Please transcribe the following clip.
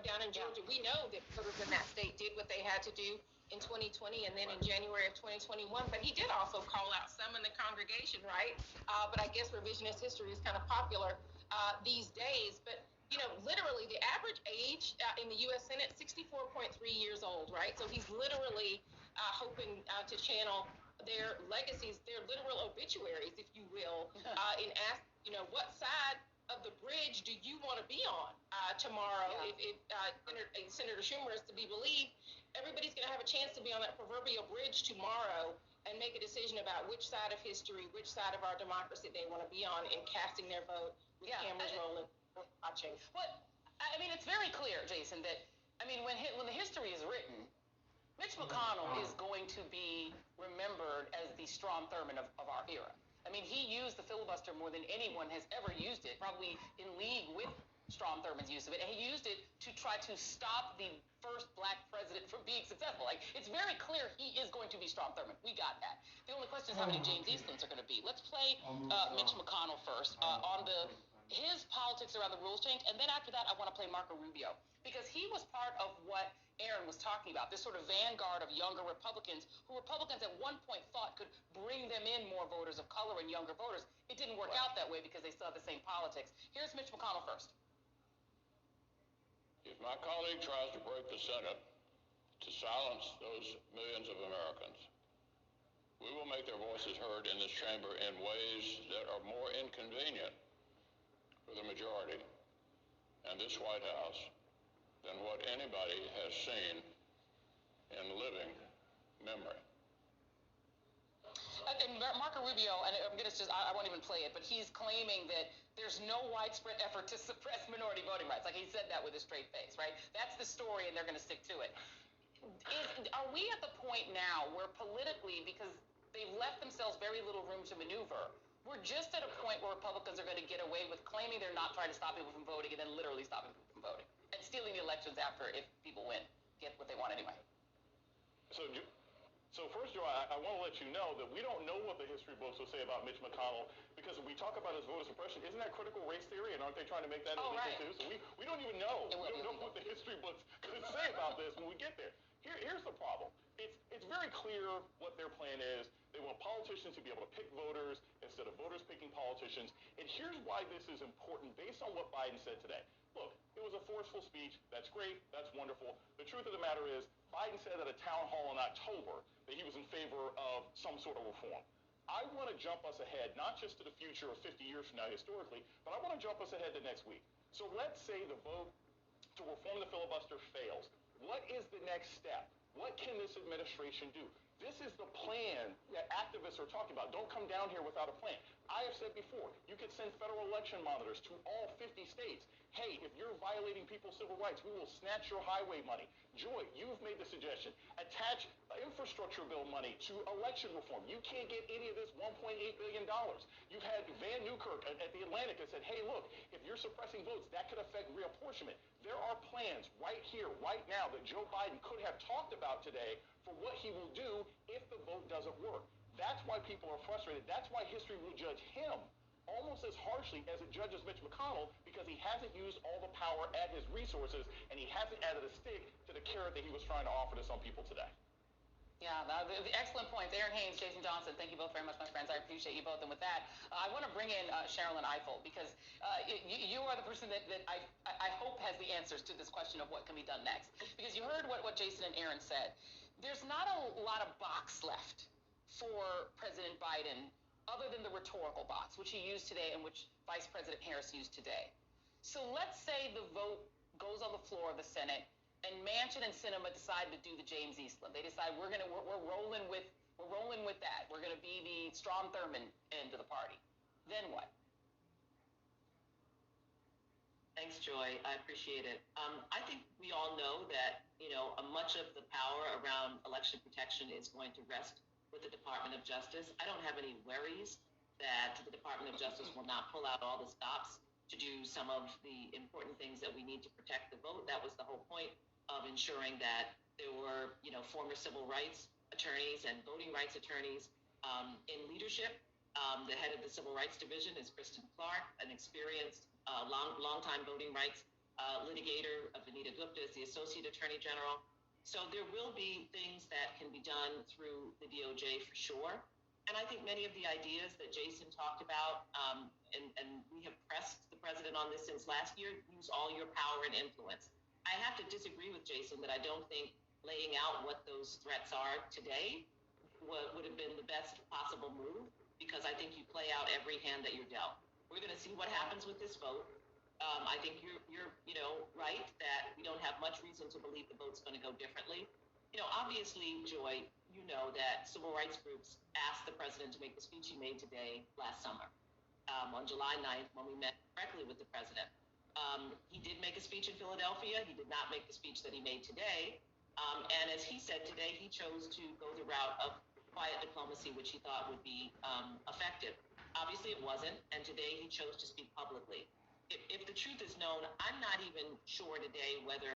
down in Georgia. We know that voters in that state did what they had to do in 2020 and then in January of 2021, but he did also call out some in the congregation, right? But I guess revisionist history is kind of popular these days. But literally the average age in the U.S. Senate, 64.3 years old, right? So he's literally hoping to channel their legacies, their literal obituaries, if you will, in ask, what side of the bridge do you want to be on tomorrow? If Senator Schumer is to be believed, everybody's going to have a chance to be on that proverbial bridge tomorrow and make a decision about which side of history, which side of our democracy they want to be on in casting their vote with cameras rolling, watching. But I mean, it's very clear, Jason, that when the history is written, Mitch McConnell is going to be remembered as the Strom Thurmond of our era. I mean, he used the filibuster more than anyone has ever used it, probably in league with Strom Thurmond's use of it, and he used it to try to stop the first black president from being successful. Like, it's very clear he is going to be Strom Thurmond. We got that. The only question is how many James Eastlands are going to be. Let's play Mitch McConnell first on his politics around the rules change, and then after that, I want to play Marco Rubio, because he was part of what Aaron was talking about, this sort of vanguard of younger Republicans, who Republicans at one point thought could bring them in more voters of color and younger voters. It didn't work out that way because they still have the same politics. Here's Mitch McConnell first. If my colleague tries to break the Senate to silence those millions of Americans, we will make their voices heard in this chamber in ways that are more inconvenient for the majority and this White House than what anybody has seen in living memory. And Marco Rubio, and I won't even play it, but he's claiming that there's no widespread effort to suppress minority voting rights. Like, he said that with a straight face, right? That's the story, and they're going to stick to it. Are we at the point now where politically, because they've left themselves very little room to maneuver, we're just at a point where Republicans are going to get away with claiming they're not trying to stop people from voting and then literally stopping people from voting and stealing the elections after, if people win, get what they want anyway? So first, Joe, I want to let you know that we don't know what the history books will say about Mitch McConnell, because when we talk about his voter suppression, isn't that critical race theory, and aren't they trying to make that illegal too? So we don't even know. We don't know what the history books could say about this when we get there. Here's the problem. It's very clear what their plan is. They want politicians to be able to pick voters instead of voters picking politicians. And here's why this is important based on what Biden said today. Look, it was a forceful speech. That's great. That's wonderful. The truth of the matter is, Biden said at a town hall in October that he was in favor of some sort of reform. I want to jump us ahead, not just to the future of 50 years from now historically, but I want to jump us ahead to next week. So let's say the vote to reform the filibuster fails. What is the next step? What can this administration do? This is the plan that activists are talking about. Don't come down here without a plan. I have said before, you could send federal election monitors to all 50 states. Hey, if you're violating people's civil rights, we will snatch your highway money. Joy, you've made the suggestion. Attach infrastructure bill money to election reform. You can't get any of this $1.8 billion. You've had Van Newkirk at the Atlantic that said, hey, look, if you're suppressing votes, that could affect reapportionment. There are plans right here, right now, that Joe Biden could have talked about today for what he will do if the vote doesn't work. That's why people are frustrated. That's why history will judge him almost as harshly as it judges Mitch McConnell, because he hasn't used all the power at his resources, and he hasn't added a stick to the carrot that he was trying to offer to some people today. Yeah, excellent points. Aaron Haynes, Jason Johnson, thank you both very much, my friends. I appreciate you both. And with that, I want to bring in Sherilyn Ifill, because you are the person that I hope has the answers to this question of what can be done next. Because you heard what Jason and Aaron said. There's not a lot of box left for President Biden other than the rhetorical box, which he used today and which Vice President Harris used today. So let's say the vote goes on the floor of the Senate and Manchin and Sinema decide to do the James Eastland. They decide we're rolling with that. We're going to be the Strom Thurmond end of the party. Then what? Thanks, Joy. I appreciate it. I think we all know that, much of the power around election protection is going to rest with the Department of Justice. I don't have any worries that the Department of Justice will not pull out all the stops to do some of the important things that we need to protect the vote. That was the whole point of ensuring that there were, former civil rights attorneys and voting rights attorneys in leadership. The head of the Civil Rights Division is Kristen Clark, an experienced, long-time voting rights litigator, Vanita Gupta is the Associate Attorney General. So there will be things that can be done through the DOJ for sure. And I think many of the ideas that Jason talked about, and we have pressed the president on this since last year, use all your power and influence. I have to disagree with Jason that I don't think laying out what those threats are today would have been the best possible move, because I think you play out every hand that you're dealt. We're going to see what happens with this vote. I think you're right that we don't have much reason to believe the vote's going to go differently. Obviously, Joy, you know that civil rights groups asked the president to make the speech he made today last summer, on July 9th, when we met directly with the president. He did make a speech in Philadelphia. He did not make the speech that he made today. And as he said today, he chose to go the route of quiet diplomacy, which he thought would be effective. Obviously, it wasn't, and today he chose to speak publicly. If the truth is known, I'm not even sure today whether